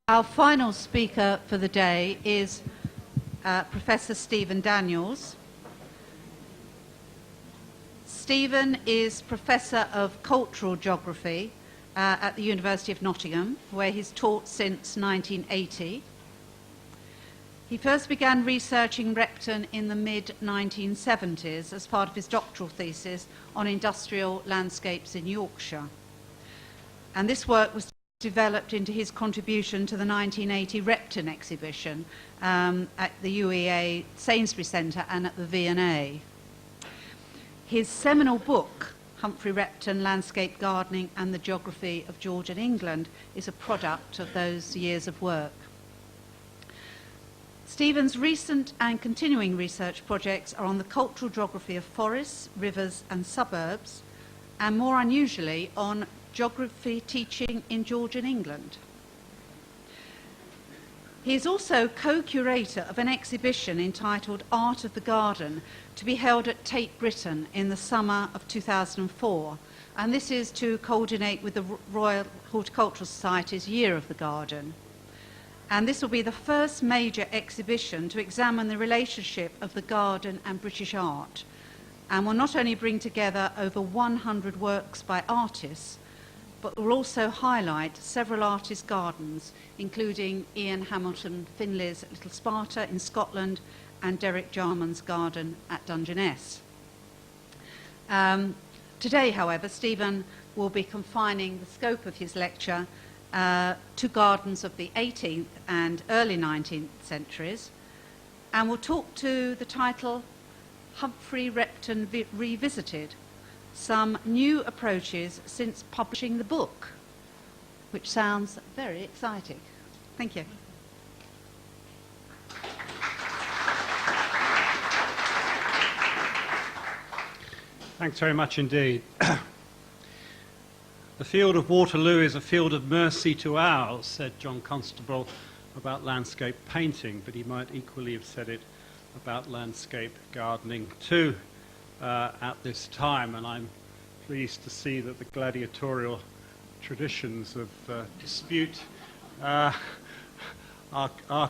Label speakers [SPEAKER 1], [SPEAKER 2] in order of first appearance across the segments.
[SPEAKER 1] Our final speaker for the day is Professor Stephen Daniels. Stephen is Professor of Cultural Geography at the University of Nottingham, where he's taught since 1980. He first began researching Repton in the mid-1970s as part of his doctoral thesis on industrial landscapes in Yorkshire. And this work was developed into his contribution to the 1980 Repton exhibition at the UEA Sainsbury Centre and at the V&A. His seminal book, Humphrey Repton, Landscape Gardening and the Geography of Georgian England, is a product of those years of work. Stephen's recent and continuing research projects are on the cultural geography of forests, rivers and suburbs, and more unusually on geography teaching in Georgian England. He is also co-curator of an exhibition entitled Art of the Garden to be held at Tate Britain in the summer of 2004, and this is to coordinate with the Royal Horticultural Society's Year of the Garden. And this will be the first major exhibition to examine the relationship of the garden and British art, and will not only bring together over 100 works by artists, but will also highlight several artists' gardens, including Ian Hamilton Finley's Little Sparta in Scotland and Derek Jarman's garden at Dungeness. Today, however, Stephen will be confining the scope of his lecture to gardens of the 18th and early 19th centuries, and will talk to the title Humphrey Repton Revisited, some new approaches since publishing the book, which sounds very exciting. Thank you.
[SPEAKER 2] Thanks very much indeed. The field of Waterloo is a field of mercy to ours, said John Constable about landscape painting, but he might equally have said it about landscape gardening too at this time, and I'm pleased to see that the gladiatorial traditions of dispute are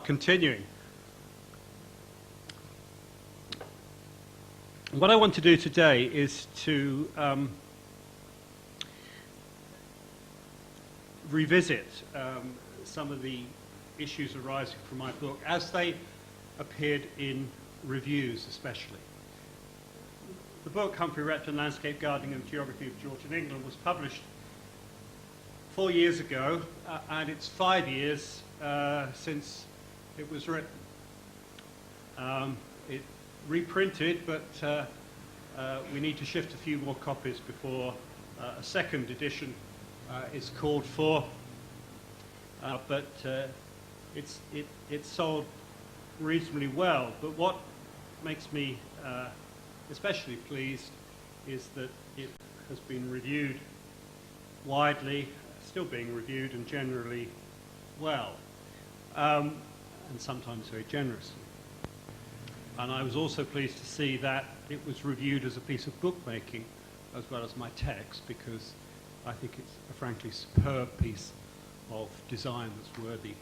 [SPEAKER 2] continuing. What I want to do today is to revisit some of the issues arising from my book as they appeared in reviews especially. The book, Humphrey Repton, Landscape Gardening and Geography of Georgian England, was published 4 years ago, and it's 5 years since it was written. It reprinted, but we need to shift a few more copies before a second edition is called for. But it's sold reasonably well. But what makes me especially pleased is that it has been reviewed widely, still being reviewed, and generally well, and sometimes very generously. And I was also pleased to see that it was reviewed as a piece of bookmaking as well as my text, because I think it's a frankly superb piece of design that's worthy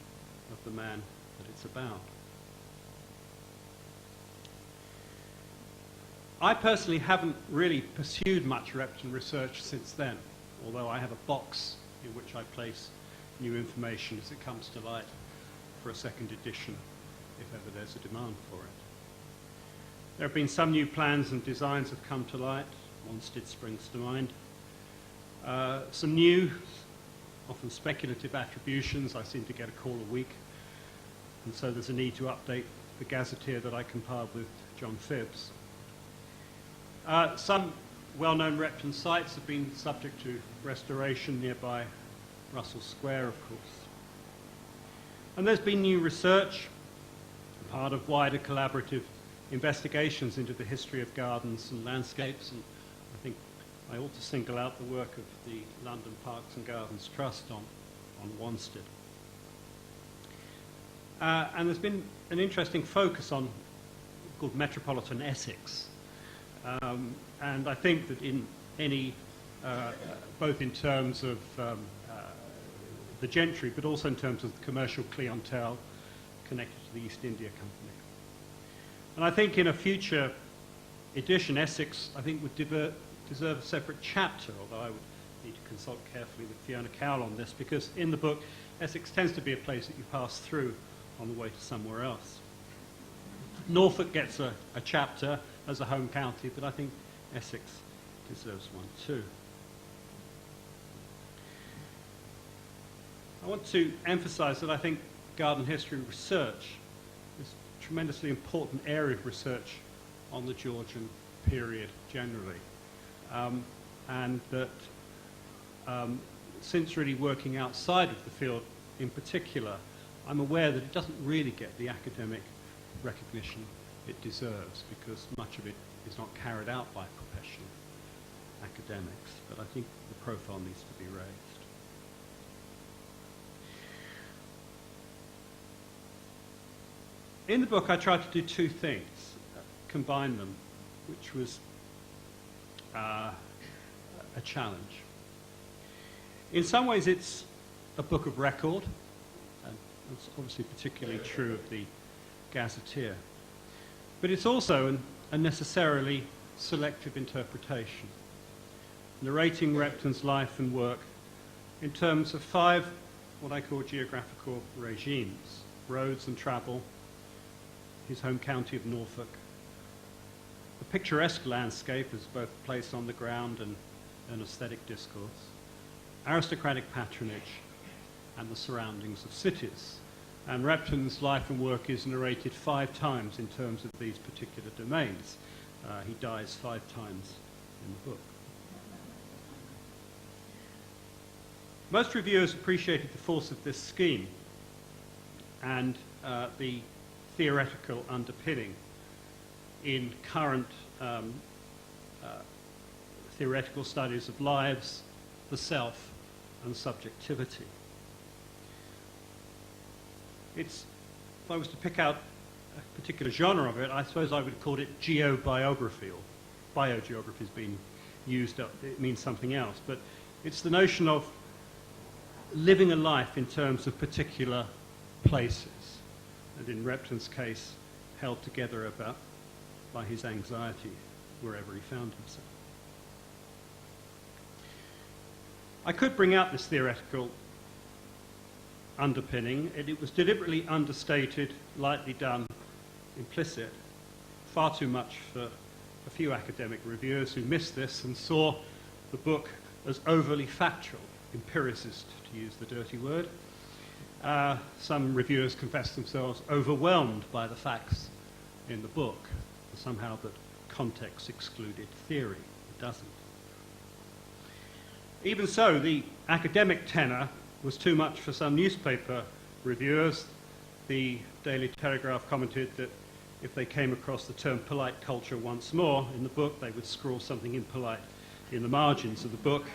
[SPEAKER 2] of the man that it's about. I personally haven't really pursued much Repton research since then, although I have a box in which I place new information as it comes to light for a second edition, if ever there's a demand for it. There have been some new plans and designs have come to light. Wanstead springs to mind. Some new, often speculative attributions. I seem to get a call a week, and so there's a need to update the gazetteer that I compiled with John Phibbs. Some well-known Repton sites have been subject to restoration nearby Russell Square, of course. And there's been new research, part of wider collaborative investigations into the history of gardens and landscapes, and I think I ought to single out the work of the London Parks and Gardens Trust on Wanstead. And there's been an interesting focus on called metropolitan Essex. And I think that in any, both in terms of the gentry, but also in terms of the commercial clientele connected to the East India Company. And I think in a future edition, Essex, I think, would deserve a separate chapter, although I would need to consult carefully with Fiona Cowell on this, because in the book, Essex tends to be a place that you pass through on the way to somewhere else. Norfolk gets a chapter as a home county, but I think Essex deserves one too. I want to emphasize that I think garden history research is a tremendously important area of research on the Georgian period generally. And that since really working outside of the field in particular, I'm aware that it doesn't really get the academic recognition it deserves, because much of it is not carried out by professional academics. But I think the profile needs to be raised. In the book, I tried to do two things, combine them, which was a challenge. In some ways, it's a book of record, and it's obviously particularly true of the Gazetteer. But it's also a necessarily selective interpretation, narrating Repton's life and work in terms of 5 what I call geographical regimes: roads and travel, his home county of Norfolk, a picturesque landscape as both a place on the ground and an aesthetic discourse, aristocratic patronage, and the surroundings of cities. And Repton's life and work is narrated 5 times in terms of these particular domains. He dies 5 times in the book. Most reviewers appreciated the force of this scheme and the theoretical underpinning in current theoretical studies of lives, the self, and subjectivity. If I was to pick out a particular genre of it, I suppose I would call it geobiography, or biogeography is being used, it means something else, but it's the notion of living a life in terms of particular places, and in Repton's case, held together by his anxiety wherever he found himself. I could bring out this theoretical underpinning, and it was deliberately understated, lightly done, implicit, far too much for a few academic reviewers who missed this and saw the book as overly factual, empiricist, to use the dirty word. Some reviewers confessed themselves overwhelmed by the facts in the book, somehow that context excluded theory. It doesn't. Even so, the academic tenor was too much for some newspaper reviewers. The Daily Telegraph commented that if they came across the term polite culture once more in the book, they would scrawl something impolite in the margins of the book,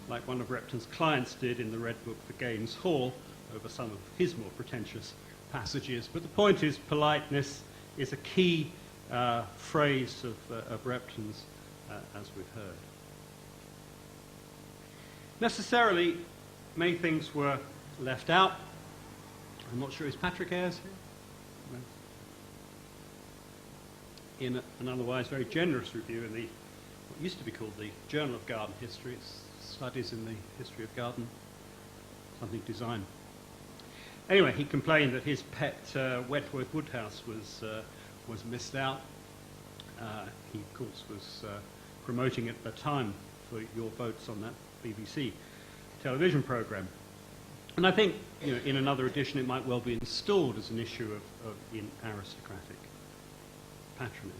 [SPEAKER 2] like one of Repton's clients did in the Red Book for Gaines Hall, over some of his more pretentious passages. But the point is, politeness is a key phrase of Repton's, as we've heard. Necessarily, many things were left out. I'm not sure, is Patrick Ayres here? No. In an otherwise very generous review in what used to be called the Journal of Garden History, it's Studies in the History of Garden, something design. Anyway, he complained that his pet Wentworth Woodhouse was missed out. He, of course, was promoting it at the time for your votes on that BBC television programme. And I think, in another edition it might well be installed as an issue in aristocratic patronage.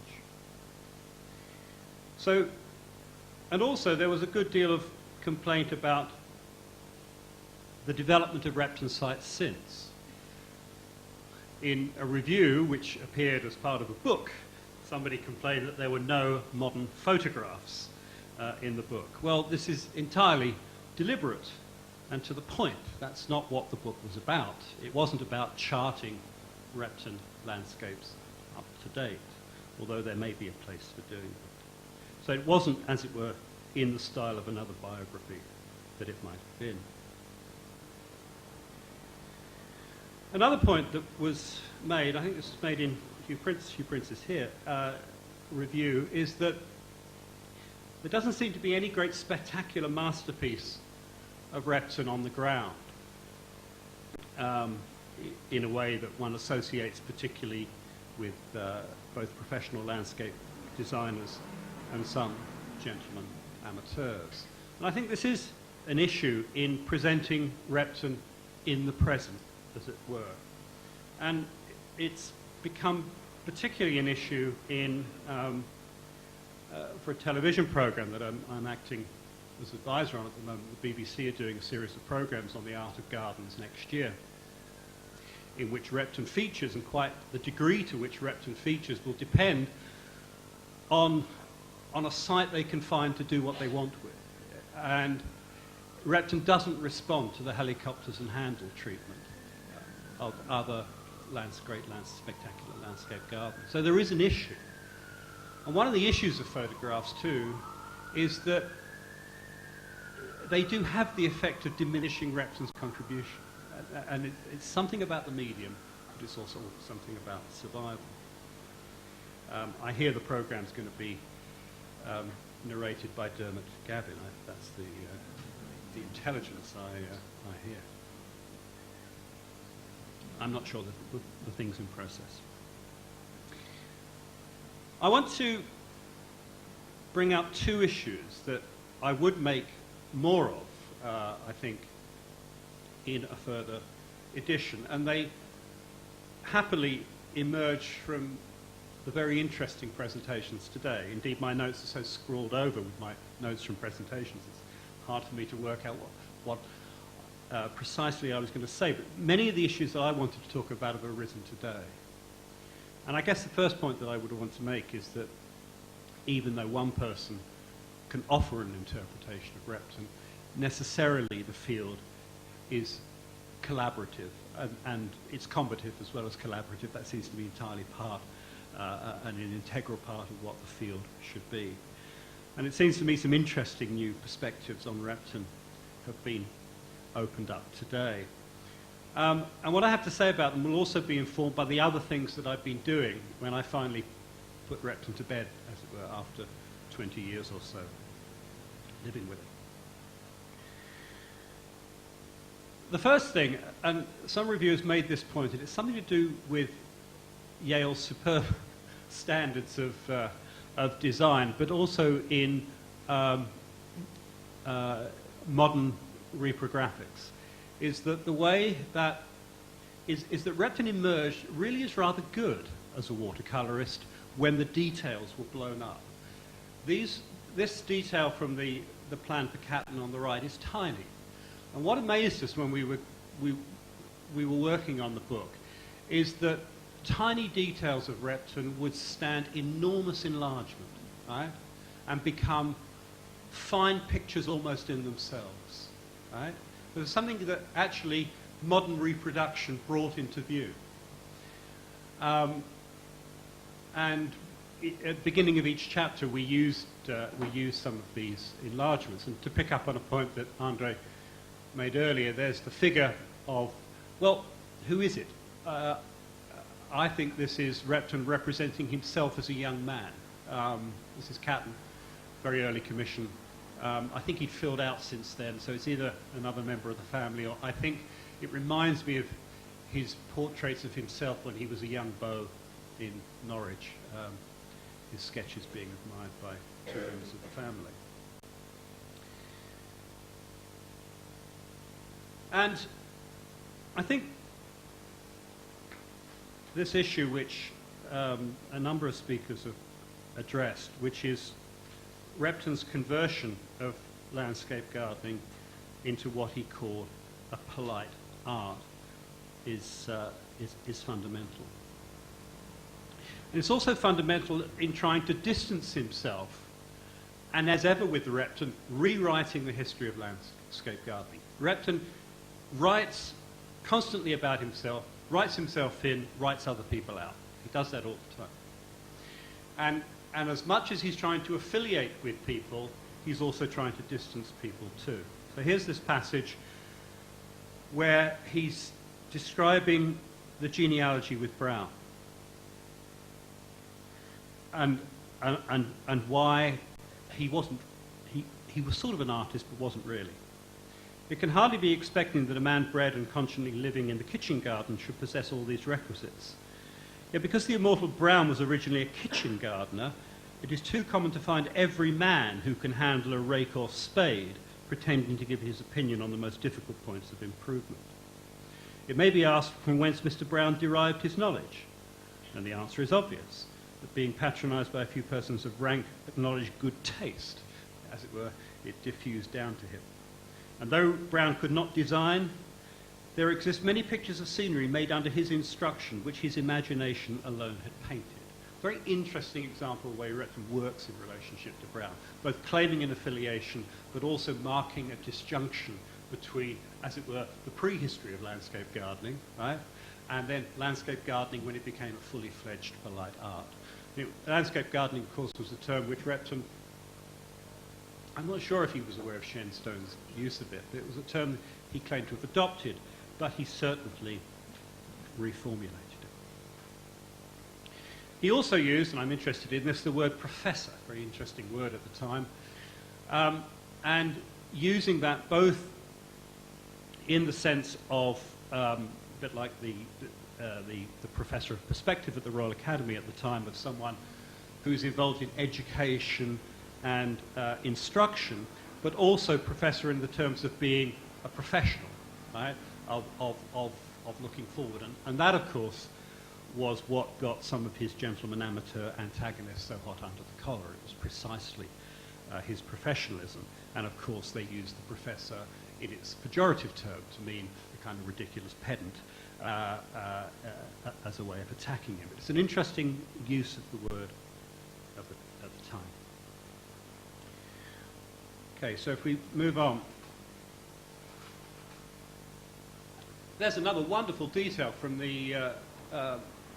[SPEAKER 2] So, and also there was a good deal of complaint about the development of Repton sites since. In a review which appeared as part of a book, somebody complained that there were no modern photographs in the book. Well, this is entirely deliberate and to the point. That's not what the book was about. It wasn't about charting Repton landscapes up to date, although there may be a place for doing that. So it wasn't, as it were, in the style of another biography that it might have been. Another point that was made, I think this was made in Hugh Prince's here, review, is that there doesn't seem to be any great spectacular masterpiece of Repton on the ground, in a way that one associates particularly with both professional landscape designers and some gentlemen amateurs. And I think this is an issue in presenting Repton in the present, as it were. And it's become particularly an issue in, for a television program that I'm acting as advisor on at the moment. The BBC are doing a series of programs on the art of gardens next year, in which Repton features, and quite the degree to which Repton features will depend on a site they can find to do what they want with. And Repton doesn't respond to the helicopters and handle treatment of other spectacular landscape gardens. So there is an issue. And one of the issues of photographs too is that they do have the effect of diminishing Repton's contribution. And it's something about the medium, but it's also something about survival. I hear the program's going to be narrated by Dermot Gavin. That's the intelligence I hear. I'm not sure that the thing's in process. I want to bring up two issues that I would make more of, I think, in a further edition, and they happily emerge from the very interesting presentations today. Indeed, my notes are so scrawled over with my notes from presentations, it's hard for me to work out what precisely I was going to say, but many of the issues that I wanted to talk about have arisen today. And I guess the first point that I would want to make is that even though one person can offer an interpretation of Repton, necessarily the field is collaborative, and it's combative as well as collaborative. That seems to be entirely part and an integral part of what the field should be. And it seems to me some interesting new perspectives on Repton have been opened up today. And what I have to say about them will also be informed by the other things that I've been doing when I finally put Repton to bed, as it were, after 20 years or so living with it. The first thing, and some reviewers made this point, and it's something to do with Yale's superb standards of design, but also in modern reprographics, is that the way that is that Repton emerged really is rather good as a watercolorist when the details were blown up. This detail from the plan for Catton on the right is tiny. And what amazed us when we were working on the book is that tiny details of Repton would stand enormous enlargement, right? And become fine pictures almost in themselves, right? There's something that actually modern reproduction brought into view. And at the beginning of each chapter, we used some of these enlargements. And to pick up on a point that Andre made earlier, there's the figure of, well, who is it? I think this is Repton representing himself as a young man. This is Catton, very early commission. I think he'd filled out since then, so it's either another member of the family, or I think it reminds me of his portraits of himself when he was a young beau in Norwich, his sketches being admired by two members of the family. And I think this issue, which a number of speakers have addressed, which is Repton's conversion of landscape gardening into what he called a polite art, is fundamental. And it's also fundamental in trying to distance himself, and as ever with Repton, rewriting the history of landscape gardening. Repton writes constantly about himself, writes himself in, writes other people out. He does that all the time. And as much as he's trying to affiliate with people, he's also trying to distance people too. So here's this passage where he's describing the genealogy with Brown and why he wasn't, he was sort of an artist but wasn't really. It can hardly be expected that a man bred and constantly living in the kitchen garden should possess all these requisites. Yet because the immortal Brown was originally a kitchen gardener, it is too common to find every man who can handle a rake or spade pretending to give his opinion on the most difficult points of improvement. It may be asked from whence Mr. Brown derived his knowledge, and the answer is obvious, that being patronised by a few persons of rank acknowledged good taste, as it were, it diffused down to him. And though Brown could not design, there exist many pictures of scenery made under his instruction, which his imagination alone had painted. Very interesting example of the way Repton works in relationship to Brown, both claiming an affiliation, but also marking a disjunction between, as it were, the prehistory of landscape gardening, right, and then landscape gardening when it became a fully fledged polite art. Landscape gardening, of course, was a term which Repton, I'm not sure if he was aware of Shenstone's use of it, but it was a term he claimed to have adopted, but he certainly reformulated it. He also used, and I'm interested in this, the word professor, very interesting word at the time, and using that both in the sense of, a bit like the professor of perspective at the Royal Academy at the time, of someone who's involved in education and instruction, but also professor in the terms of being a professional, right, of looking forward. And that, of course, was what got some of his gentleman amateur antagonists so hot under the collar. It was precisely his professionalism. And, of course, they used the professor in its pejorative term to mean the kind of ridiculous pedant as a way of attacking him. It's an interesting use of the word at the time. Okay, so if we move on. There's another wonderful detail from the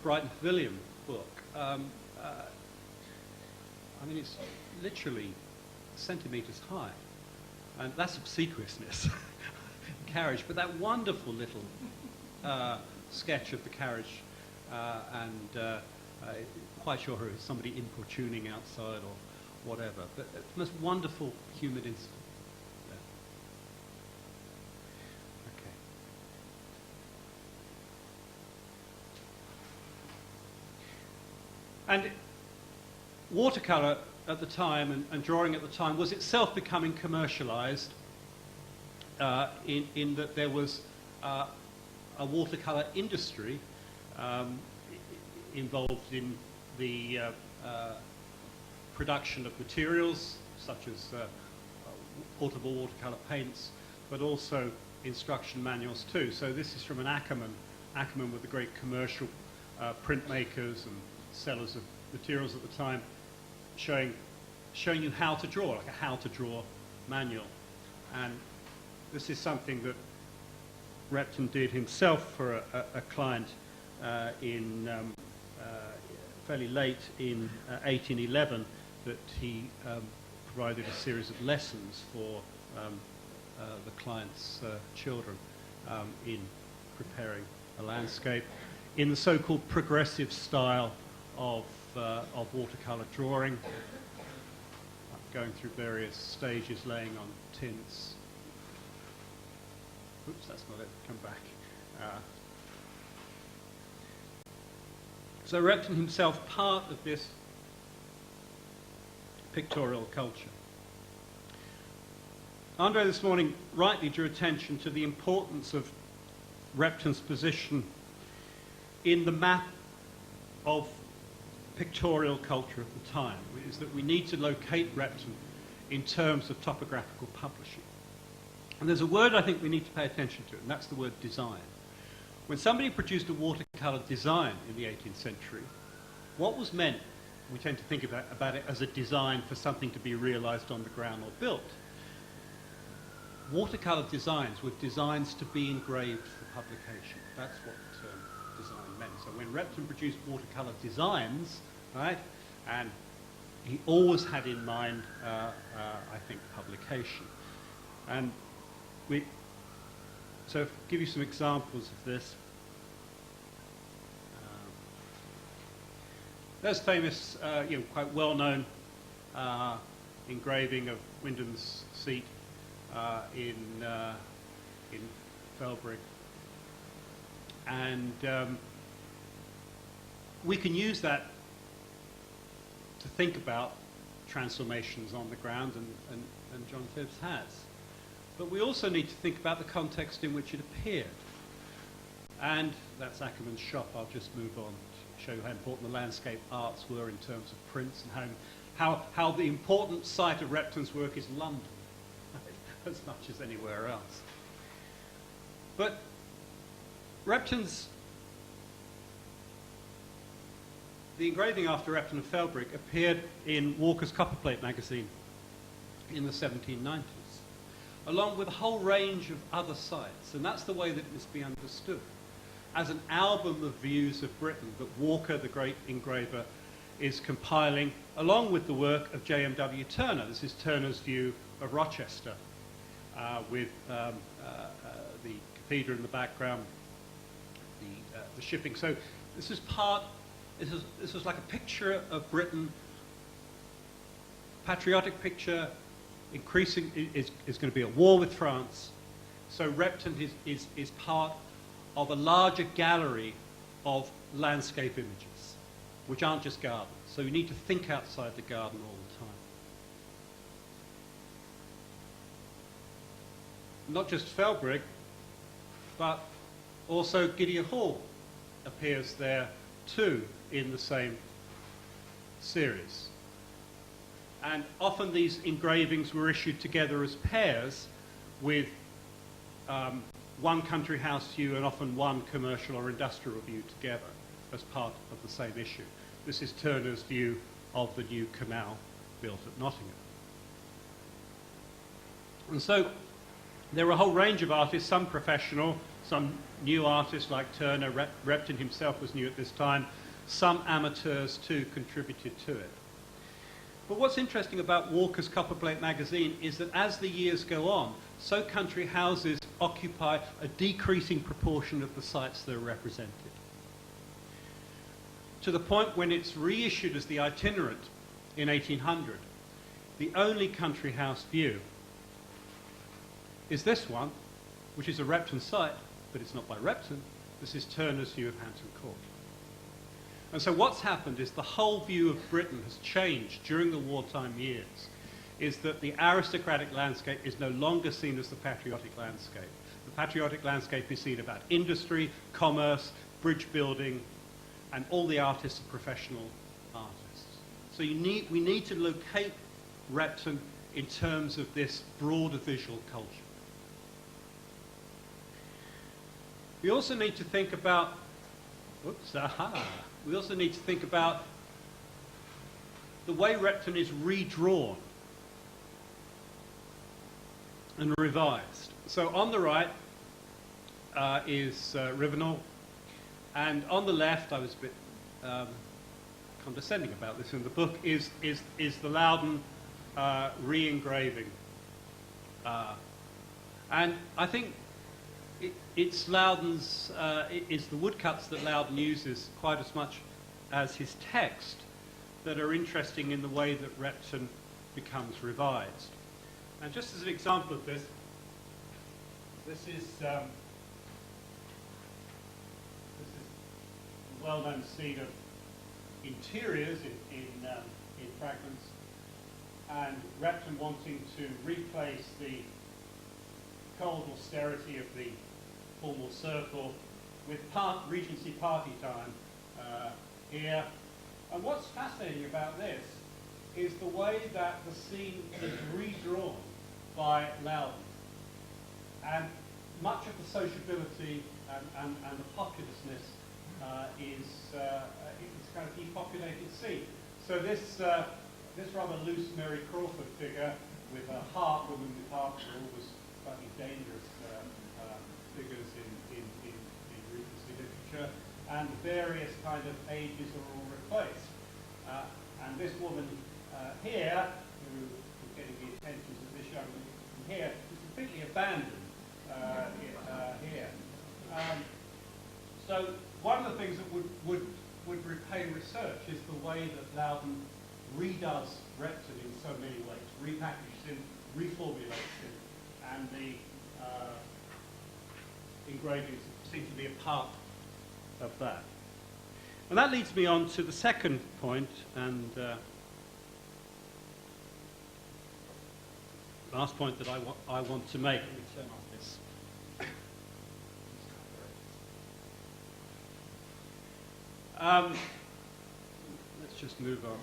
[SPEAKER 2] Brighton Pavilion book. I mean, it's literally centimetres high. And that's obsequiousness, carriage. But that wonderful little sketch of the carriage, and quite sure it was somebody importuning outside or whatever. But it's the most wonderful humid incident. And watercolour at the time and drawing at the time was itself becoming commercialised in that there was a watercolour industry involved in the production of materials such as portable watercolour paints, but also instruction manuals too. So this is from an Ackerman with the great commercial printmakers and sellers of materials at the time, showing you how to draw, like a how to draw manual. And this is something that Repton did himself for a client in fairly late in 1811, that he provided a series of lessons for the client's children in preparing a landscape in the so-called progressive style of watercolour drawing, going through various stages, laying on tints. Oops, that's not it. Come back. So Repton himself, part of this pictorial culture. Andre this morning rightly drew attention to the importance of Repton's position in the map of pictorial culture of the time, is that we need to locate Repton in terms of topographical publishing. And there's a word I think we need to pay attention to, and that's the word design. When somebody produced a watercolour design in the 18th century, what was meant, we tend to think about it as a design for something to be realised on the ground or built. Watercolour designs were designs to be engraved for publication. That's what the term design meant. So when Repton produced watercolour designs, right, and he always had in mind, I think, publication. And So I'll give you some examples of this. There's famous, quite well-known engraving of Wyndham's seat in Felbrigg. And we can use that to think about transformations on the ground, and John Phibbs has. But we also need to think about the context in which it appeared. And that's Ackerman's shop. I'll just move on to show you how important the landscape arts were in terms of prints, and how the important site of Repton's work is London, as much as anywhere else. But the engraving after Repton of Felbrigg appeared in Walker's Copperplate magazine in the 1790s, along with a whole range of other sites, and that's the way that it must be understood, as an album of views of Britain that Walker, the great engraver, is compiling, along with the work of J.M.W. Turner. This is Turner's view of Rochester, with the cathedral in the background, the shipping. So this is this was like a picture of Britain, patriotic picture, increasing, is going to be at war with France. So Repton is part of a larger gallery of landscape images, which aren't just gardens. So you need to think outside the garden all the time. Not just Felbrigg, but also Gideon Hall appears there too in the same series. And often these engravings were issued together as pairs with one country house view and often one commercial or industrial view together as part of the same issue. This is Turner's view of the new canal built at Nottingham. And so there are a whole range of artists, some professional, some new artists like Turner. Repton himself was new at this time. Some amateurs too contributed to it. But what's interesting about Walker's Copperplate magazine is that as the years go on, so country houses occupy a decreasing proportion of the sites that are represented, to the point when it's reissued as the itinerant in 1800. The only country house view is this one, which is a Repton site, but it's not by Repton. This is Turner's view of Hampton Court. And so what's happened is the whole view of Britain has changed during the wartime years, is that the aristocratic landscape is no longer seen as the patriotic landscape. The patriotic landscape is seen about industry, commerce, bridge building, and all the artists are professional artists. So we need to locate Repton in terms of this broader visual culture. We also need to think about, we also need to think about the way Repton is redrawn and revised. So on the right is Rivenal, and on the left, I was a bit condescending about this in the book, is the Loudon re-engraving. And I think it's Loudon's, it's the woodcuts that Loudon uses quite as much as his text that are interesting in the way that Repton becomes revised. And just as an example of this, this is the well-known scene of interiors in fragments, and Repton wanting to replace the cold austerity of the formal circle with Regency party time here. And what's fascinating about this is the way that the scene is redrawn by Loudon. And much of the sociability and the populousness is kind of depopulated scene. So this rather loose Mary Crawford figure with a heart, woman with hearts, are always slightly dangerous figures in Regency literature, and various kind of ages are all replaced. And this woman here, who is getting the attention of this young woman here, is completely abandoned here. So one of the things that would repay research is the way that Loudon redoes Repton in so many ways, repackages him, reformulates him, and the engravings seem to be a part of that. And that leads me on to the second point, and last point that I want to make. Let me turn off this. Let's just move on.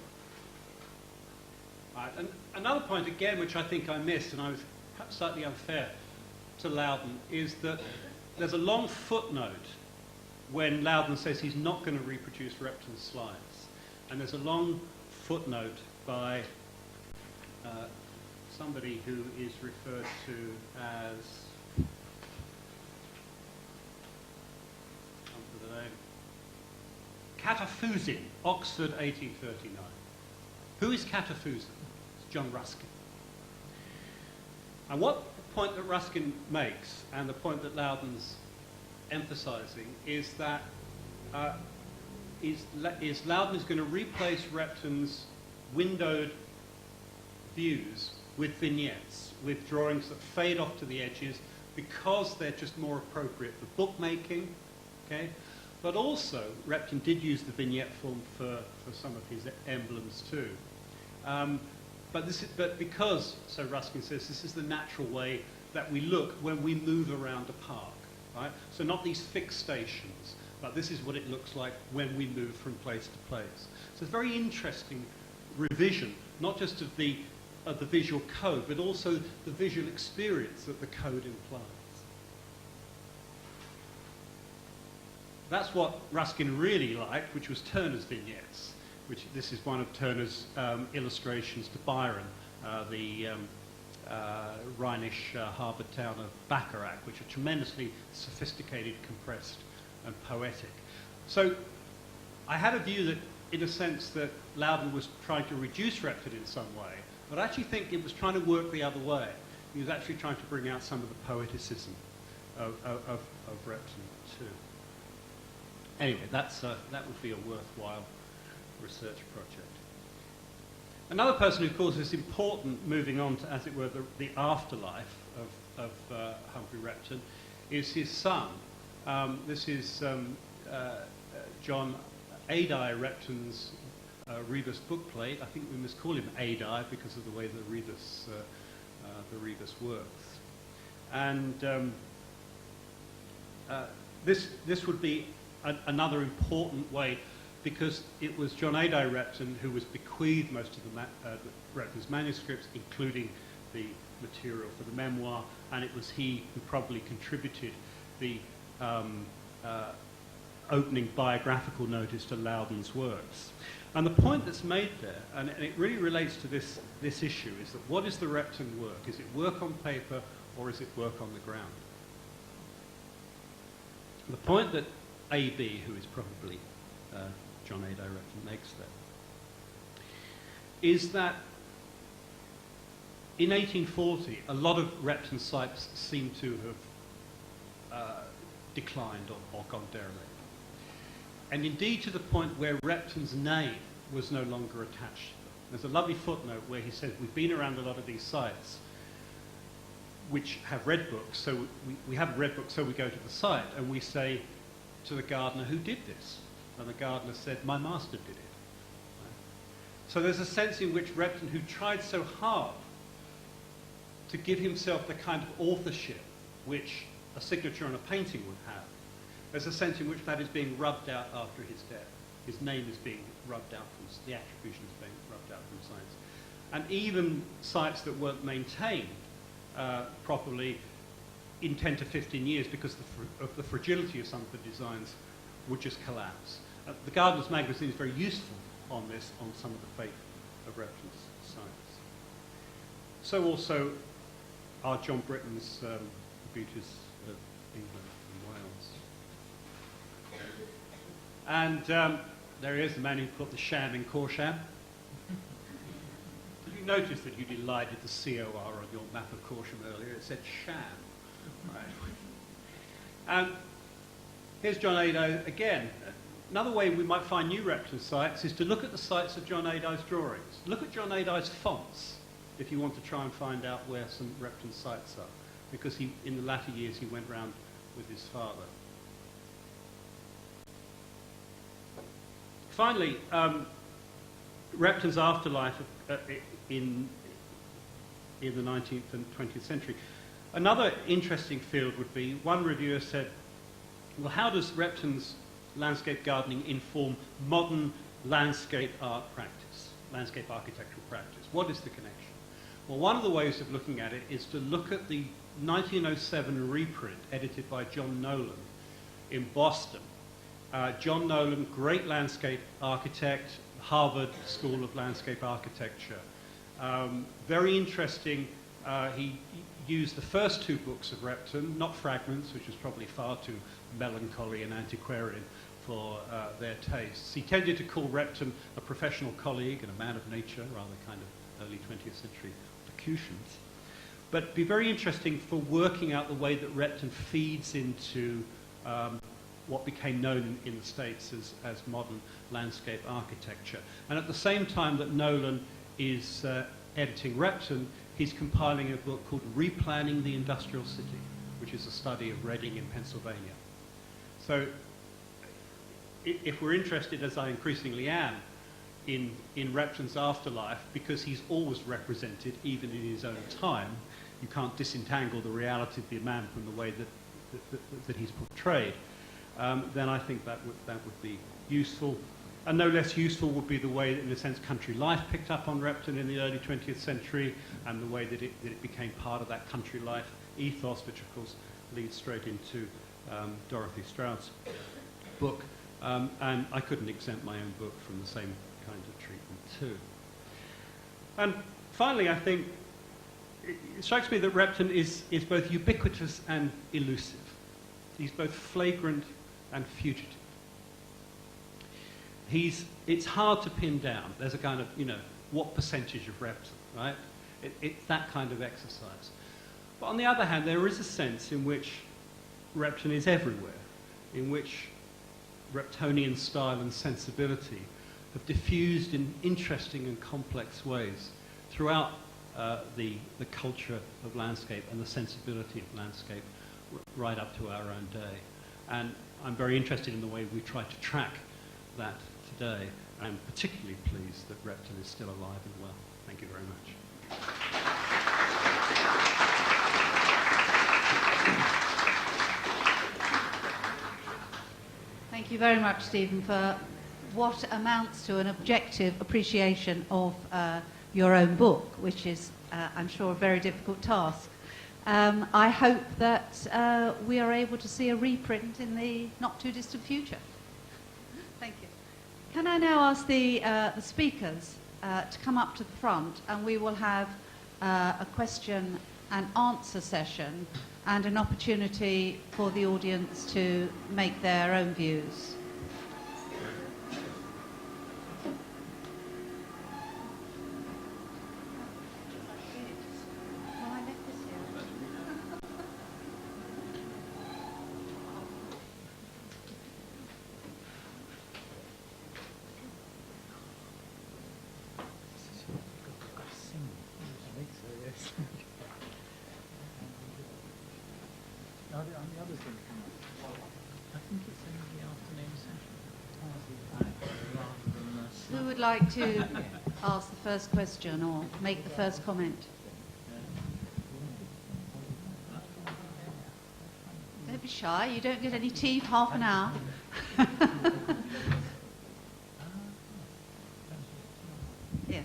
[SPEAKER 2] Right, and another point again, which I think I missed, and I was perhaps slightly unfair to Loudon, is that there's a long footnote when Loudon says he's not going to reproduce Repton's slides, and there's a long footnote by somebody who is referred to as Cataphusin, Oxford, 1839. Who is Cataphusin? It's John Ruskin. And what the point that Ruskin makes, and the point that Loudon's emphasising, is that Loudon is going to replace Repton's windowed views with vignettes, with drawings that fade off to the edges because they're just more appropriate for bookmaking, okay? But also, Repton did use the vignette form for some of his emblems too. But because, so Ruskin says, this is the natural way that we look when we move around a park, right? So not these fixed stations, but this is what it looks like when we move from place to place. So it's a very interesting revision, not just of the visual code, but also the visual experience that the code implies. That's what Ruskin really liked, which was Turner's vignettes, which this is one of Turner's illustrations to Byron, the Rhinish harbour town of Bacharach, which are tremendously sophisticated, compressed, and poetic. So I had a view that, in a sense, that Loudon was trying to reduce Repton in some way, but I actually think it was trying to work the other way. He was actually trying to bring out some of the poeticism of Repton too. Anyway, that would be a worthwhile research project. Another person who, of course, is important, moving on to, as it were, the afterlife of Humphrey Repton, is his son. This is John Adye Repton's rebus bookplate. I think we must call him Adye because of the way the rebus works. And this would be another important way, because it was John Adye Repton who was bequeathed most of Repton's manuscripts, including the material for the memoir, and it was he who probably contributed the opening biographical notice to Loudon's works. And the point that's made there, and it really relates to this issue, is that what is the Repton work? Is it work on paper or is it work on the ground? The point that A.B., who is probably John Adye Repton, makes there, is that in 1840, a lot of Repton sites seem to have declined or gone derelict. And indeed to the point where Repton's name was no longer attached. There's a lovely footnote where he says, we've been around a lot of these sites which have red books, so we have a red book, so we go to the site and we say to the gardener, who did this? And the gardener said, my master did it. Right? So there's a sense in which Repton, who tried so hard to give himself the kind of authorship which a signature on a painting would have, there's a sense in which that is being rubbed out after his death. His name is being rubbed out from, the attribution is being rubbed out from sites. And even sites that weren't maintained properly in 10 to 15 years because of the fragility of some of the designs would just collapse. The Gardener's magazine is very useful on this, on some of the fate of Repton's sites. So also are John Britton's Beauties of England and Wales. And there he is, the man who put the sham in Corsham. Did you notice that you delighted the COR on your map of Corsham earlier? It said sham. Here's John Ado again. Another way we might find new Repton sites is to look at the sites of John Ado's drawings. Look at John Ado's fonts if you want to try and find out where some Repton sites are, because in the latter years he went round with his father. Finally, Repton's afterlife in the 19th and 20th century. Another interesting field would be, one reviewer said, well, how does Repton's landscape gardening inform modern landscape art practice, landscape architectural practice? What is the connection? Well, one of the ways of looking at it is to look at the 1907 reprint edited by John Nolan in Boston. John Nolan, great landscape architect, Harvard School of Landscape Architecture. Very interesting. He used the first two books of Repton, not Fragments, which was probably far too melancholy and antiquarian for their tastes. He tended to call Repton a professional colleague and a man of nature, rather kind of early 20th century locutions. But it'd be very interesting for working out the way that Repton feeds into what became known in the States as modern landscape architecture. And at the same time that Nolan is editing Repton, he's compiling a book called Replanning the Industrial City, which is a study of Reading in Pennsylvania. So if we're interested, as I increasingly am, in Repton's afterlife, because he's always represented, even in his own time, you can't disentangle the reality of the man from the way that he's portrayed, then I think that would be useful. And no less useful would be the way that, in a sense, country life picked up on Repton in the early 20th century, and the way that it became part of that country life ethos, which, of course, leads straight into Dorothy Stroud's book. And I couldn't exempt my own book from the same kind of treatment, too. And finally, I think it strikes me that Repton is both ubiquitous and elusive. He's both flagrant and fugitive. It's hard to pin down. There's a kind of, what percentage of Repton, right? It's that kind of exercise. But on the other hand, there is a sense in which Repton is everywhere, in which Reptonian style and sensibility have diffused in interesting and complex ways throughout the culture of landscape and the sensibility of landscape right up to our own day. And I'm very interested in the way we try to track that today. I'm particularly pleased that Repton is still alive and well. Thank you very much.
[SPEAKER 1] Thank you very much, Stephen, for what amounts to an objective appreciation of your own book, which is, I'm sure, a very difficult task. I hope that we are able to see a reprint in the not-too-distant future. Thank you. Can I now ask the speakers to come up to the front, and we will have a question and answer session and an opportunity for the audience to make their own views. Who would like to ask the first question or make the first comment? Don't be shy, you don't get any tea for half an hour. Yes.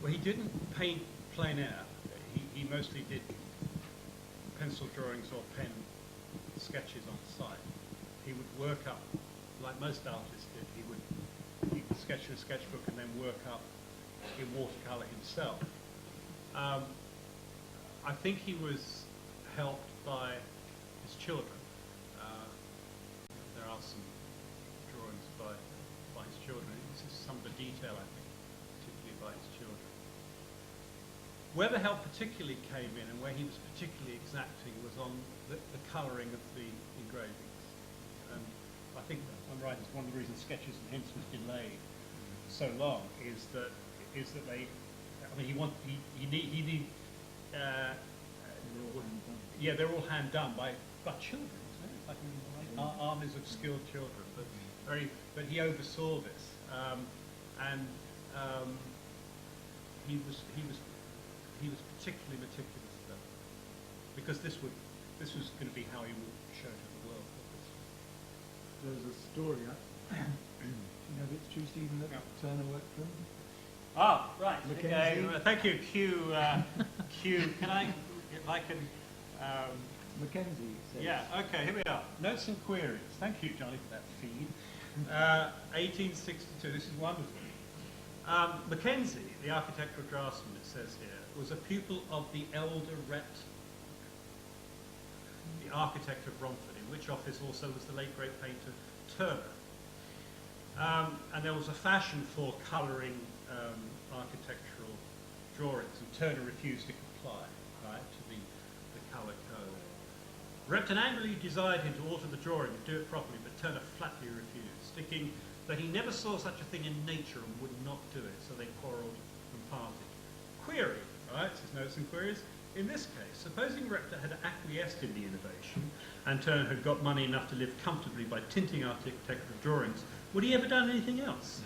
[SPEAKER 2] Well, he didn't paint plein air. He mostly did pencil drawings or pen sketches on site. He would work up, like most artists did, he would sketch in a sketchbook and then work up in watercolour himself. I think he was helped by his children. There are some drawings by his children. This is some of the detail, I think, particularly by his children. Where the help particularly came in and where he was particularly exacting was on the colouring of the engravings. And I think I'm right, it's one of the reasons Sketches and Hints was delayed so long is that they, I mean, they're all hand done by children, isn't it? It's like armies of skilled children, but he oversaw this, and he was particularly meticulous about it, because this was going to be how he would show to the world.
[SPEAKER 3] There's a story, do you know if it's true, Stephen, that Turner worked for him?
[SPEAKER 2] Ah, right.
[SPEAKER 3] Mackenzie.
[SPEAKER 2] Okay. Thank you, Q. Can I, if I can?
[SPEAKER 3] Mackenzie says.
[SPEAKER 2] Yeah. Okay. Here we are. Notes and queries. Thank you, Johnny, for that feed. 1862. This is wonderful. Mackenzie, the architectural draftsman, it says here, was a pupil of the elder Repton, the architect of Romford, in which office also was the late great painter Turner. And there was a fashion for colouring architectural drawings, and Turner refused to comply, right, to the colour code. Repton angrily desired him to alter the drawing and do it properly, but Turner flatly refused, sticking that he never saw such a thing in nature and would not do it, so they quarrelled and parted. Query, right, says Notes and Queries. In this case, supposing Repton had acquiesced in the innovation and Turner had got money enough to live comfortably by tinting architectural drawings, would he ever done anything else?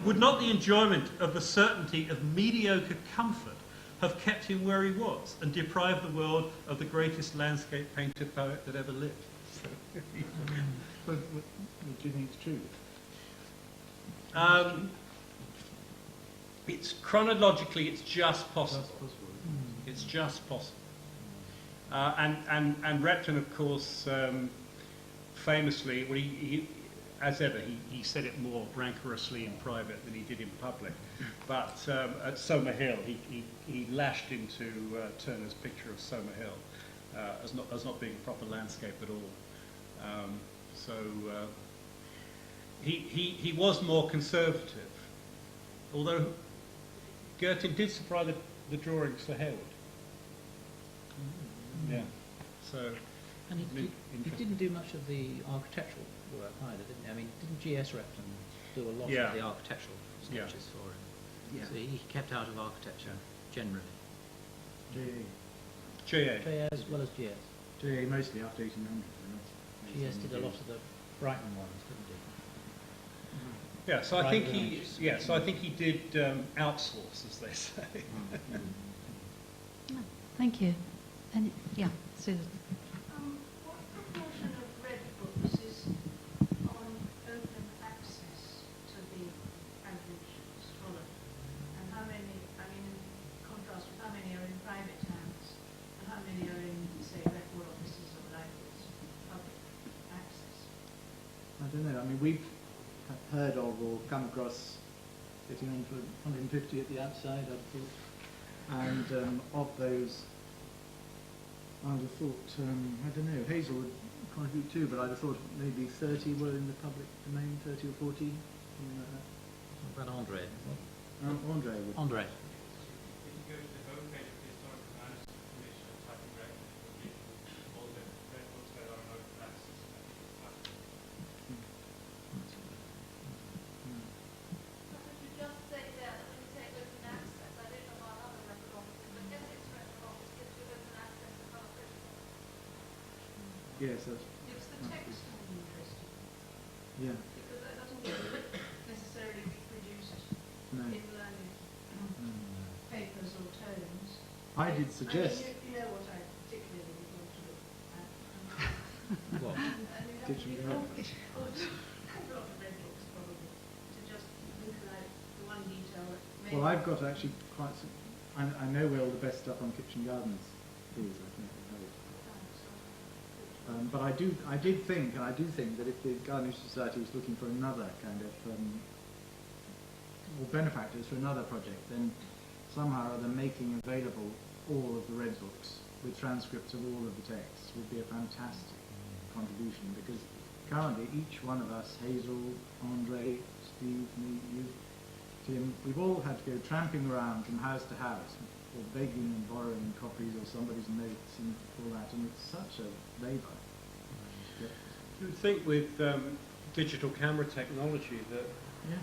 [SPEAKER 2] Would not the enjoyment of the certainty of mediocre comfort have kept him where he was and deprived the world of the greatest landscape painter poet that ever lived?
[SPEAKER 3] But do you think it's true?
[SPEAKER 2] It's chronologically, it's just possible.
[SPEAKER 3] That's possible.
[SPEAKER 2] It's just possible. And Repton, of course, famously, well, he as ever, he said it more rancorously in private than he did in public. But at Somer Hill, he lashed into Turner's picture of Somer Hill as not being a proper landscape at all. He was more conservative, although Girton did supply the drawings for Harewood. Yeah. So.
[SPEAKER 4] And he didn't do much of the architectural work either, didn't he? I mean, didn't G.S. Repton do a lot of the architectural sketches for him? Yeah. So he kept out of architecture generally.
[SPEAKER 3] J.A.
[SPEAKER 4] J.A. as well as G.S.
[SPEAKER 3] J.A. mostly after 1800.
[SPEAKER 4] G.S. did a lot of the Brighton ones, didn't he?
[SPEAKER 2] Yeah, so I think he did outsource, as they say.
[SPEAKER 1] Thank you. And yeah, Susan.
[SPEAKER 5] What proportion of red books is on open access to the average scholar? And how many, I mean, in contrast with how many are in private hands and how many are in, say, record offices or libraries, public access?
[SPEAKER 3] I don't know. I mean, we've heard of or come across getting on for 150 at the outside, I'd thought. And of those, I would have thought, I don't know, Hazel would contribute too, but I'd have thought maybe 30 were in the public domain, 30 or 40, something like that.
[SPEAKER 4] What about Andre?
[SPEAKER 3] Andre would.
[SPEAKER 4] Andre.
[SPEAKER 6] If you go to the homepage of the Historical Manuscript Commission and type in record, it will give you all the red books that are on open access.
[SPEAKER 7] Could you just say there that when you say open access, I don't know about other record offices, but Essex Record Office gives you open access to color printing.
[SPEAKER 3] Yes, that's,
[SPEAKER 5] It's the text I'm interested in,
[SPEAKER 3] yeah.
[SPEAKER 5] because that doesn't necessarily be produced
[SPEAKER 3] No.
[SPEAKER 5] in learned papers or tomes.
[SPEAKER 3] I did suggest.
[SPEAKER 5] I mean, you know what I particularly would want to look at.
[SPEAKER 4] What?
[SPEAKER 5] And you have
[SPEAKER 3] Kitchen
[SPEAKER 5] to be
[SPEAKER 3] garden.
[SPEAKER 5] a lot of red books probably, to just look like the one detail that may...
[SPEAKER 3] Well, I've got actually quite some, I know where all the best stuff on kitchen gardens is, I think. But I do think that if the Gardening Society was looking for another kind of or benefactors for another project, then somehow or other making available all of the red books with transcripts of all of the texts would be a fantastic contribution, because currently each one of us, Hazel, Andre, Steve, me, you, Tim, we've all had to go tramping around from house to house or begging and borrowing copies or somebody's notes and all that, and it's such a labour.
[SPEAKER 2] You would think with digital camera technology that
[SPEAKER 3] Yeah.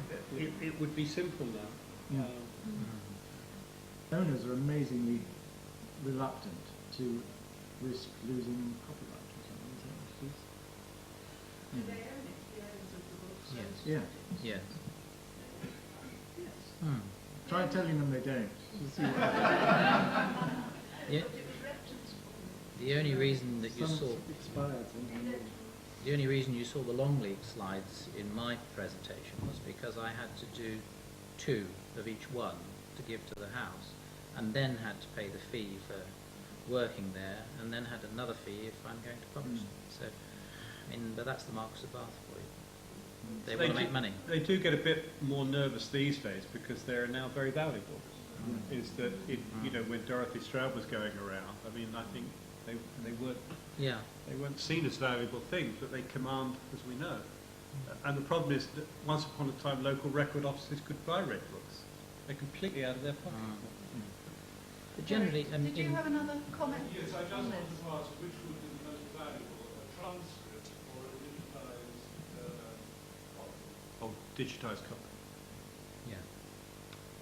[SPEAKER 2] it would be simple now.
[SPEAKER 3] Yeah. Owners are amazingly reluctant to risk losing copyright or something. Is that what it is?
[SPEAKER 5] Do they own it, the owners of the books?
[SPEAKER 4] Yes.
[SPEAKER 3] Yeah.
[SPEAKER 4] Yes.
[SPEAKER 5] Yes.
[SPEAKER 4] Hmm.
[SPEAKER 3] Try telling them they don't. You'll see what
[SPEAKER 4] Yeah.
[SPEAKER 5] It was Repton's book.
[SPEAKER 4] The only reason that you
[SPEAKER 3] Some
[SPEAKER 4] saw
[SPEAKER 3] expired.
[SPEAKER 4] the only reason you saw the long lead slides in my presentation was because I had to do 2 of each one to give to the house, and then had to pay the fee for working there, and then had another fee if I'm going to publish it. So, I mean, but that's the Marquis of Bath for you. They want to make money.
[SPEAKER 2] They do get a bit more nervous these days because they're now very valuable. Is that you know, when Dorothy Stroud was going around, I mean, I think they weren't seen as valuable things, but they command, as we know. And the problem is that once upon a time, local record offices could buy red books. They're completely out of their pocket.
[SPEAKER 4] But generally,
[SPEAKER 1] Did you have another comment?
[SPEAKER 6] Yes, I just
[SPEAKER 1] on
[SPEAKER 6] wanted
[SPEAKER 1] this?
[SPEAKER 6] to ask which would be the most valuable, a transcript or a digitized copy?
[SPEAKER 2] Oh, digitised copy.
[SPEAKER 4] yeah.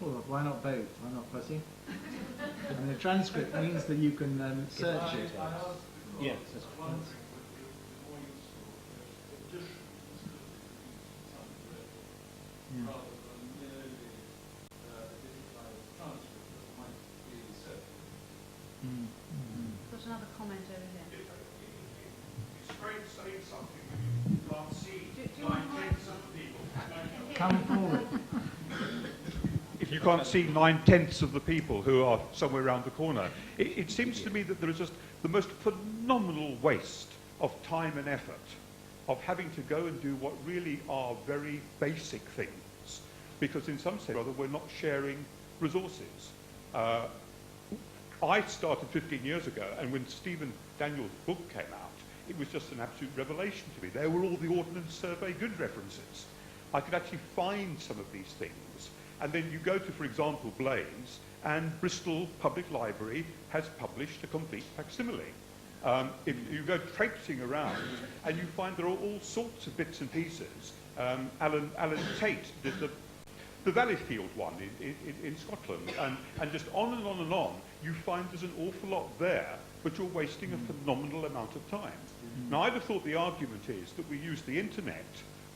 [SPEAKER 3] Well, why not both? Why not fussy? I mean, a transcript means that you can search it.
[SPEAKER 6] I asked because
[SPEAKER 2] Yes.
[SPEAKER 6] transcript would be more useful if editions could be something
[SPEAKER 3] Yeah.
[SPEAKER 6] rather than merely digitized transcript that might be accepted.
[SPEAKER 1] Got another comment over here.
[SPEAKER 6] It's great saying something when you can't see
[SPEAKER 1] Do you want
[SPEAKER 6] 9/10 of the people.
[SPEAKER 3] Come forward.
[SPEAKER 8] If you can't see 9/10 of the people who are somewhere around the corner, it seems to me that there is just the most phenomenal waste of time and effort of having to go and do what really are very basic things, because in some sense or other we're not sharing resources. I started 15 years ago, and when Stephen Daniels' book came out, it was just an absolute revelation to me. There were all the Ordnance Survey good references. I could actually find some of these things. And then you go to, for example, Blaze, and Bristol Public Library has published a complete facsimile. If you go traipsing around, and you find there are all sorts of bits and pieces. Alan Tate did the Valleyfield one in Scotland, and just on and on and on, you find there's an awful lot there, but you're wasting a phenomenal amount of time. Now, I'd have thought the argument is that we use the internet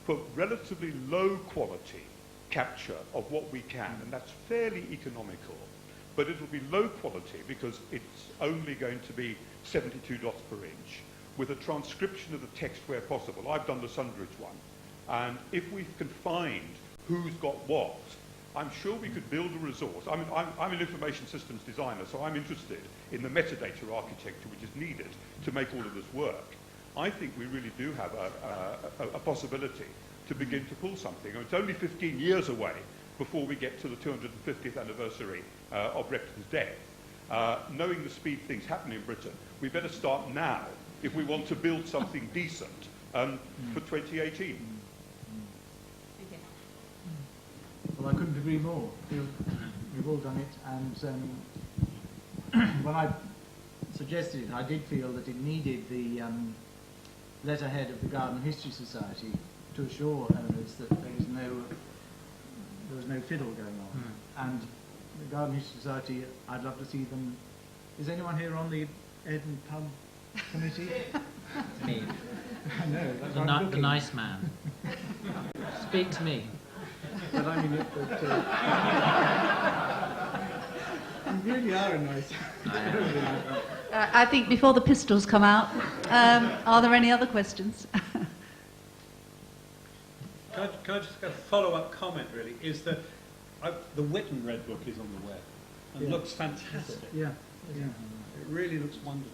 [SPEAKER 8] for relatively low quality capture of what we can, and that's fairly economical, but it'll be low quality because it's only going to be 72 dots per inch with a transcription of the text where possible. I've done the Sundridge one, and if we can find who's got what, I'm sure we could build a resource. I'm an information systems designer, so I'm interested in the metadata architecture which is needed to make all of this work. I think we really do have a possibility to begin to pull something. And it's only 15 years away before we get to the 250th anniversary of Repton's death. Knowing the speed things happen in Britain, we better start now if we want to build something decent for 2018.
[SPEAKER 3] Well, I couldn't agree more. We've all done it, and when I suggested it, I did feel that it needed the letterhead of the Garden History Society to assure owners that there was no fiddle going on. And the Garden History Society, I'd love to see them. Is anyone here on the Ed and Pub Committee?
[SPEAKER 4] Me,
[SPEAKER 3] I know. That's
[SPEAKER 4] the,
[SPEAKER 3] why I'm
[SPEAKER 4] the
[SPEAKER 3] looking.
[SPEAKER 4] nice man. Speak to me.
[SPEAKER 3] But I mean, you really are a nice.
[SPEAKER 1] I think before the pistols come out, are there any other questions?
[SPEAKER 2] Can I just get a follow-up comment, really, is that the Whitton Red Book is on the web and looks fantastic.
[SPEAKER 3] Yeah, yeah,
[SPEAKER 2] It really looks wonderful.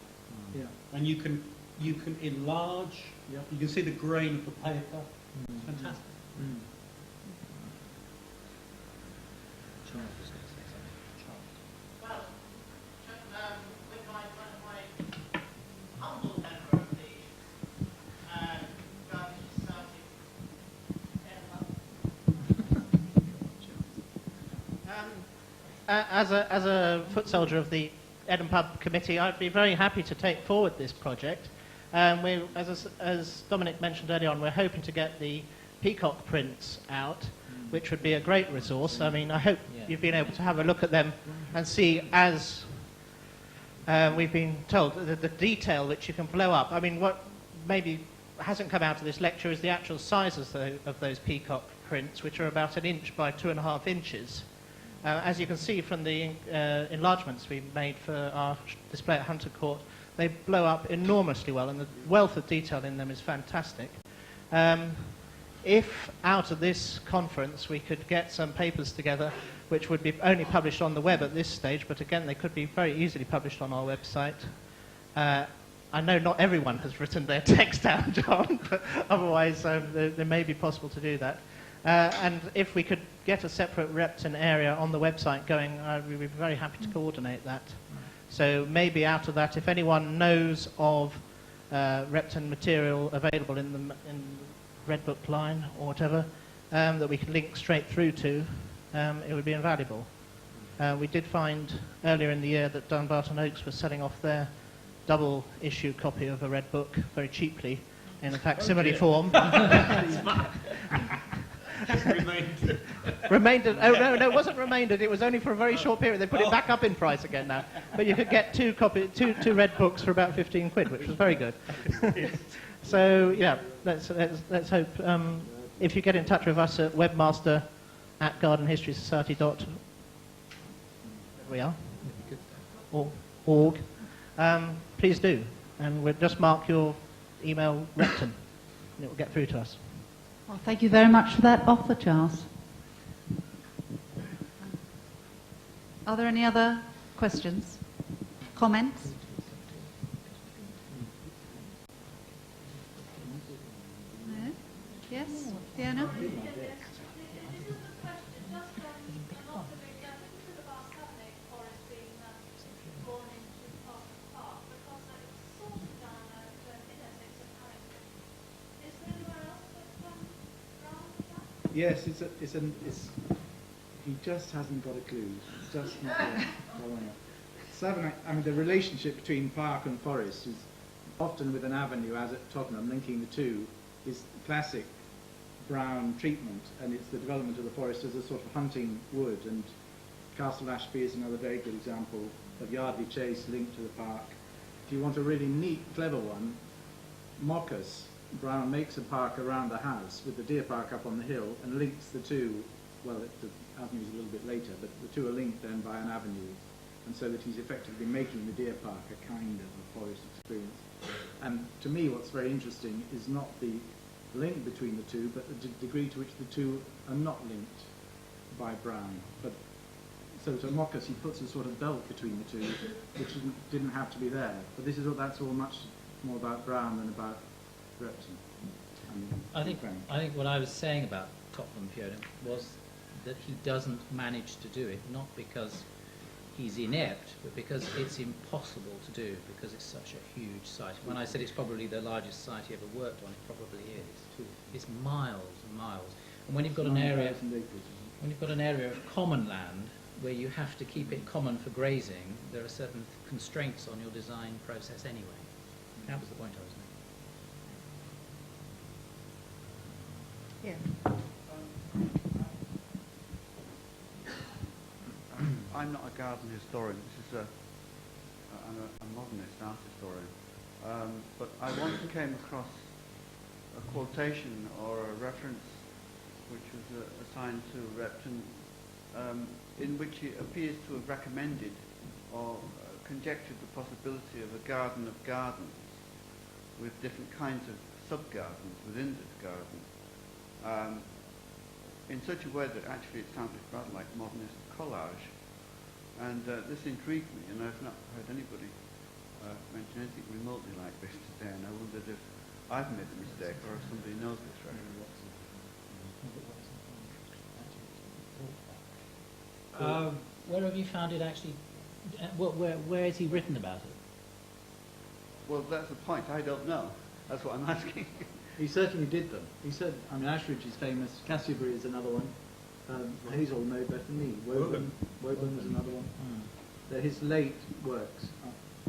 [SPEAKER 3] yeah.
[SPEAKER 2] And you can enlarge,
[SPEAKER 3] Yeah.
[SPEAKER 2] you can see the grain of the paper. It's fantastic.
[SPEAKER 4] Charles was going to say something. Charles.
[SPEAKER 9] Well, with one of my humble member of the Garden Society, as a foot soldier of the Edinburgh Pub Committee, I'd be very happy to take forward this project. As Dominic mentioned earlier on, we're hoping to get the peacock prints out, which would be a great resource. I mean, I hope you've been able to have a look at them and see, as we've been told, the detail which you can blow up. I mean, what maybe hasn't come out of this lecture is the actual sizes of those peacock prints, which are about 1 inch by 2.5 inches. As you can see from the enlargements we made for our display at Hunter Court, they blow up enormously well, and the wealth of detail in them is fantastic. If out of this conference we could get some papers together which would be only published on the web at this stage, but again they could be very easily published on our website. I know not everyone has written their text down, John, but otherwise they may be possible to do that. And if we could get a separate Repton area on the website going, we'd be very happy to coordinate that. So maybe out of that, if anyone knows of Repton material available in the Red Book line or whatever, that we can link straight through to, it would be invaluable. We did find earlier in the year that Dunbarton Oaks was selling off their double-issue copy of a Red Book very cheaply in a facsimile form. Remaindered. Oh no, it wasn't remaindered. It was only for a very short period. They put it back up in price again now. But you could get two Red Books for about 15 quid, which was very good. So yeah, let's hope. If you get in touch with us at webmaster@gardenhistorysociety.org, we are, org. Please do, and we'll just mark your email Repton, and it will get through to us.
[SPEAKER 1] Well, thank you very much for that offer, Charles. Are there any other questions? Comments? No? Yes? Fiona?
[SPEAKER 3] Yes, he just hasn't got a clue. It's just not there. I mean, the relationship between park and forest is often with an avenue, as at Tottenham, linking the two, is classic brown treatment, and it's the development of the forest as a sort of hunting wood. And Castle Ashby is another very good example of Yardley Chase linked to the park. If you want a really neat, clever one, Moccas Brown makes a park around the house with the deer park up on the hill and links the two. Well, the avenue is a little bit later, but the two are linked then by an avenue, and so that he's effectively making the deer park a kind of a forest experience. And to me, what's very interesting is not the link between the two, but the degree to which the two are not linked by Brown. But so to Moccas, he puts a sort of belt between the two, which didn't have to be there. But that's all much more about Brown than about Repton.
[SPEAKER 4] I think what I was saying about Tottenham, Fiona, was that he doesn't manage to do it, not because he's inept, but because it's impossible to do, because it's such a huge site. When I said it's probably the largest site he ever worked on, it probably is. It's miles and miles. And when you've got an area of common land where you have to keep it common for grazing, there are certain constraints on your design process anyway. That was the point I was making.
[SPEAKER 1] Yeah.
[SPEAKER 10] I'm not a garden historian. This is I'm a modernist art historian. But I once came across a quotation or a reference which was assigned to Repton, in which he appears to have recommended or conjectured the possibility of a garden of gardens with different kinds of sub-gardens within this garden. In such a way that actually it sounded rather like modernist collage. And this intrigued me, and I've not heard anybody mention anything remotely like this today, and I wondered if I've made a mistake or if somebody knows this reference.
[SPEAKER 4] Where have you found it actually? Where is he written about it?
[SPEAKER 10] Well, that's the point. I don't know. That's what I'm asking.
[SPEAKER 3] He certainly did them. He said, I mean, Ashridge is famous. Cassiubury is another one. Hazel know better than me. Woburn is another one. They're his late works.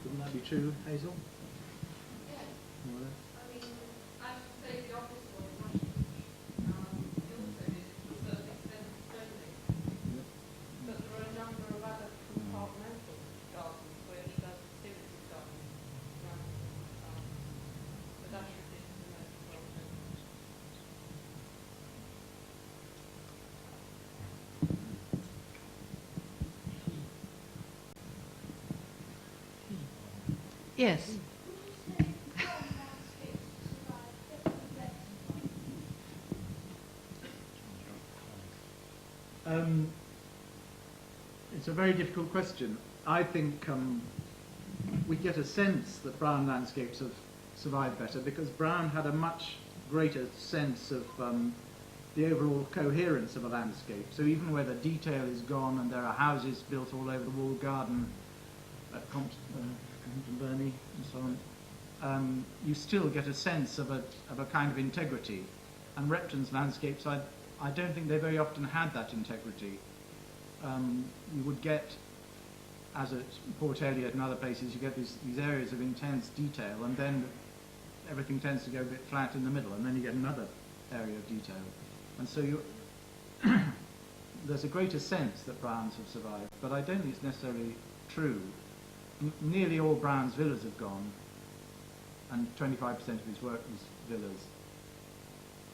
[SPEAKER 3] Wouldn't that be true, Hazel?
[SPEAKER 7] Yes.
[SPEAKER 3] More or less?
[SPEAKER 7] I mean, I should say the obvious one is Nottingham. He also did it to a certain extent slowly.
[SPEAKER 3] Yep.
[SPEAKER 7] But there are a number of other compartmental gardens where he does a series of gardens around but Ashford is the most well known.
[SPEAKER 1] Yes.
[SPEAKER 3] It's a very difficult question. I think we get a sense that brown landscapes have survived better because Brown had a much greater sense of the overall coherence of a landscape. So even where the detail is gone and there are houses built all over the walled garden at Compton Burney and so on, you still get a sense of a kind of integrity. And Repton's landscapes, I don't think they very often had that integrity. You would get, as at Port Eliot and other places, you get these areas of intense detail, and then everything tends to go a bit flat in the middle, and then you get another area of detail. And so there's a greater sense that Browns have survived, but I don't think it's necessarily true. Nearly all Brown's villas have gone, and 25% of his work was villas.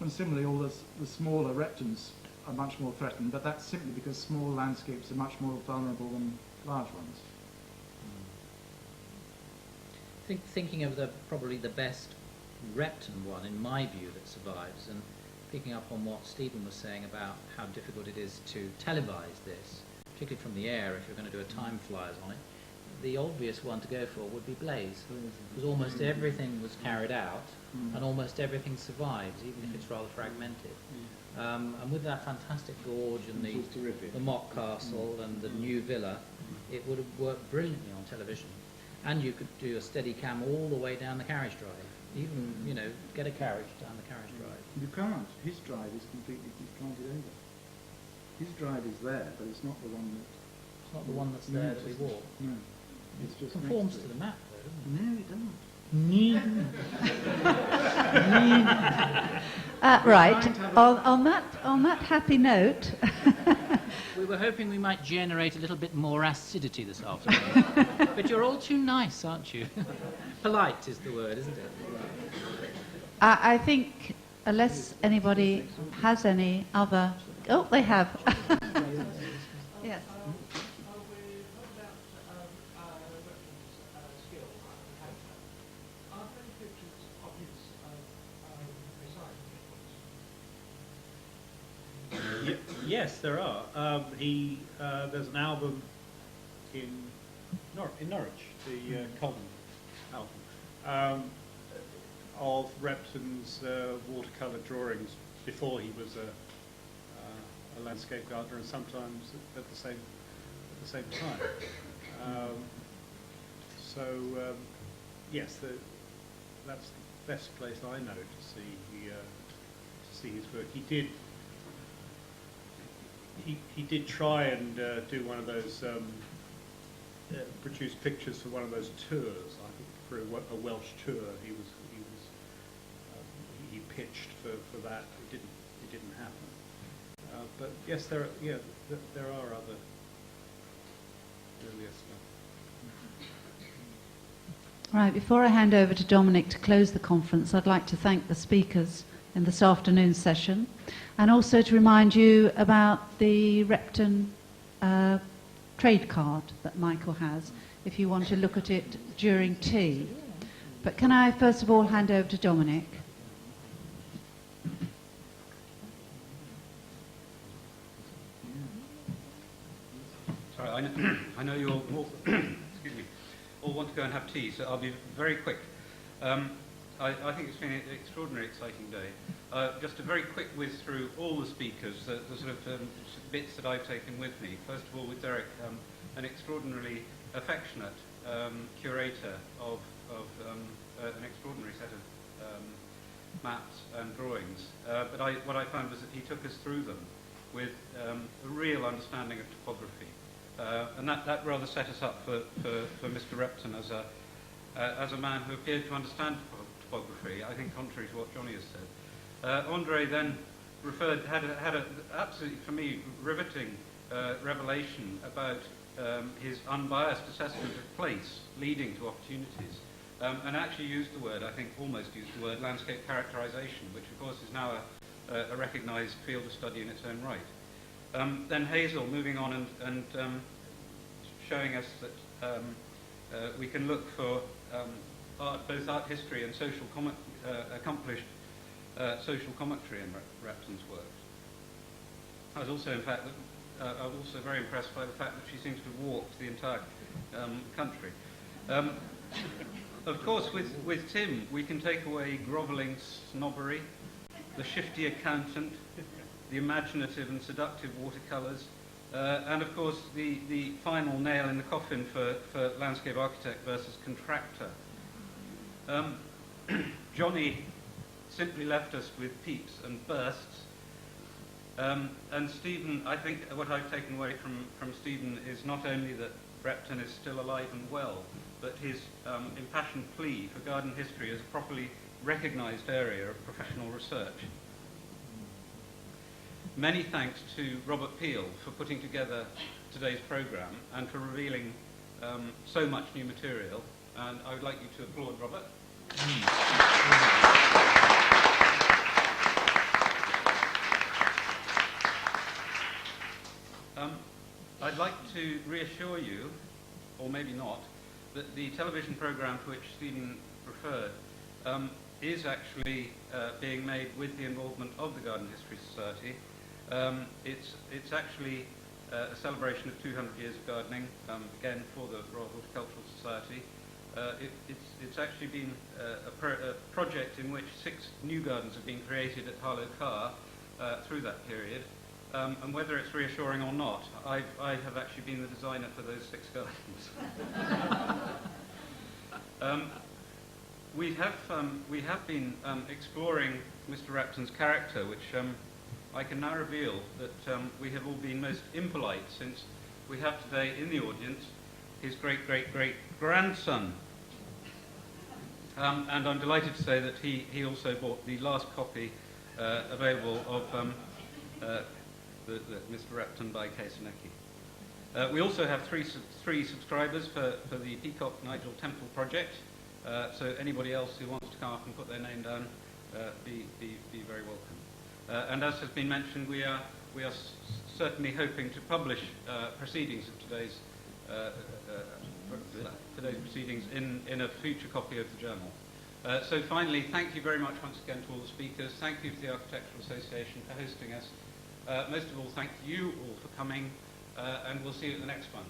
[SPEAKER 3] And similarly, all the smaller Reptons are much more threatened, but that's simply because small landscapes are much more vulnerable than large ones.
[SPEAKER 4] Thinking of probably the best Repton one, in my view, that survives, and picking up on what Stephen was saying about how difficult it is to televise this, particularly from the air if you're going to do a time flyers on it, the obvious one to go for would be Blaze, because almost everything was carried out, and almost everything survives, even if it's rather fragmented. And with that fantastic gorge and the mock castle and the new villa, it would have worked brilliantly on television. And you could do a steady cam all the way down the carriage drive. Even, get a carriage down the carriage drive.
[SPEAKER 3] You can't. His drive is completely planted over. His drive is there, but it's not the one that...
[SPEAKER 4] It's not the one that's there that we walk.
[SPEAKER 3] No. It's just
[SPEAKER 4] conforms to the map, though, doesn't it?
[SPEAKER 3] No, it doesn't.
[SPEAKER 1] Right. On that happy note,
[SPEAKER 4] we were hoping we might generate a little bit more acidity this afternoon. But you're all too nice, aren't you? Polite is the word, isn't it?
[SPEAKER 1] I think, unless anybody has any other... Oh, they have. Yes.
[SPEAKER 2] Yes, there are. There's an album in Norwich, the Colton album, of Repton's watercolour drawings before he was a landscape gardener, and sometimes at the same time. Yes, that's the best place I know to see his work. He did try and do one of those, produce pictures for one of those tours. I think for a Welsh tour, he pitched for that. It didn't happen. But yes, there are other earlier stuff.
[SPEAKER 1] Right, before I hand over to Dominic to close the conference, I'd like to thank the speakers in this afternoon's session, and also to remind you about the Repton trade card that Michael has, if you want to look at it during tea. But can I first of all hand over to Dominic?
[SPEAKER 11] Sorry, I know you all excuse me, all want to go and have tea, so I'll be very quick. I think it's been an extraordinarily exciting day. Just a very quick whiz through all the speakers, the sort of bits that I've taken with me. First of all, with Derek, an extraordinarily affectionate curator of an extraordinary set of maps and drawings. But what I found was that he took us through them with a real understanding of topography. And that rather set us up for Mr. Repton as a man who appeared to understand topography, I think contrary to what Johnny has said. Andre then had an absolutely, for me, riveting revelation about his unbiased assessment of place leading to opportunities, and actually used the word, I think almost used the word, landscape characterization, which of course is now a recognized field of study in its own right. Then Hazel moving on and showing us that we can look for both art history and accomplished social commentary in Repton's works. I was also, in fact, very impressed by the fact that she seems to have walked the entire country. Of course, with Tim, we can take away grovelling snobbery, the shifty accountant, the imaginative and seductive watercolours, and of course the final nail in the coffin for landscape architect versus contractor. Johnny simply left us with peeps and bursts. And Stephen, I think what I've taken away from Stephen is not only that Repton is still alive and well, but his impassioned plea for garden history as a properly recognised area of professional research. Many thanks to Robert Peel for putting together today's programme and for revealing so much new material. And I would like you to applaud Robert. I'd like to reassure you, or maybe not, that the television programme to which Stephen referred is actually being made with the involvement of the Garden History Society. It's actually a celebration of 200 years of gardening, again for the Royal Horticultural Society. It's actually been a project in which 6 new gardens have been created at Harlow Carr through that period. And whether it's reassuring or not, I have actually been the designer for those 6 gardens. We have been exploring Mr. Repton's character, which I can now reveal that we have all been most impolite, since we have today in the audience his great-great-great-grandson. And I'm delighted to say that he also bought the last copy available of the Mr. Repton by Keisaneki. We also have three subscribers for the Peacock Nigel Temple project. So anybody else who wants to come up and put their name down, be very welcome. And as has been mentioned, we are certainly hoping to publish proceedings of today's proceedings in a future copy of the journal. So finally, thank you very much once again to all the speakers. Thank you to the Architectural Association for hosting us. Most of all, thank you all for coming, and we'll see you at the next one.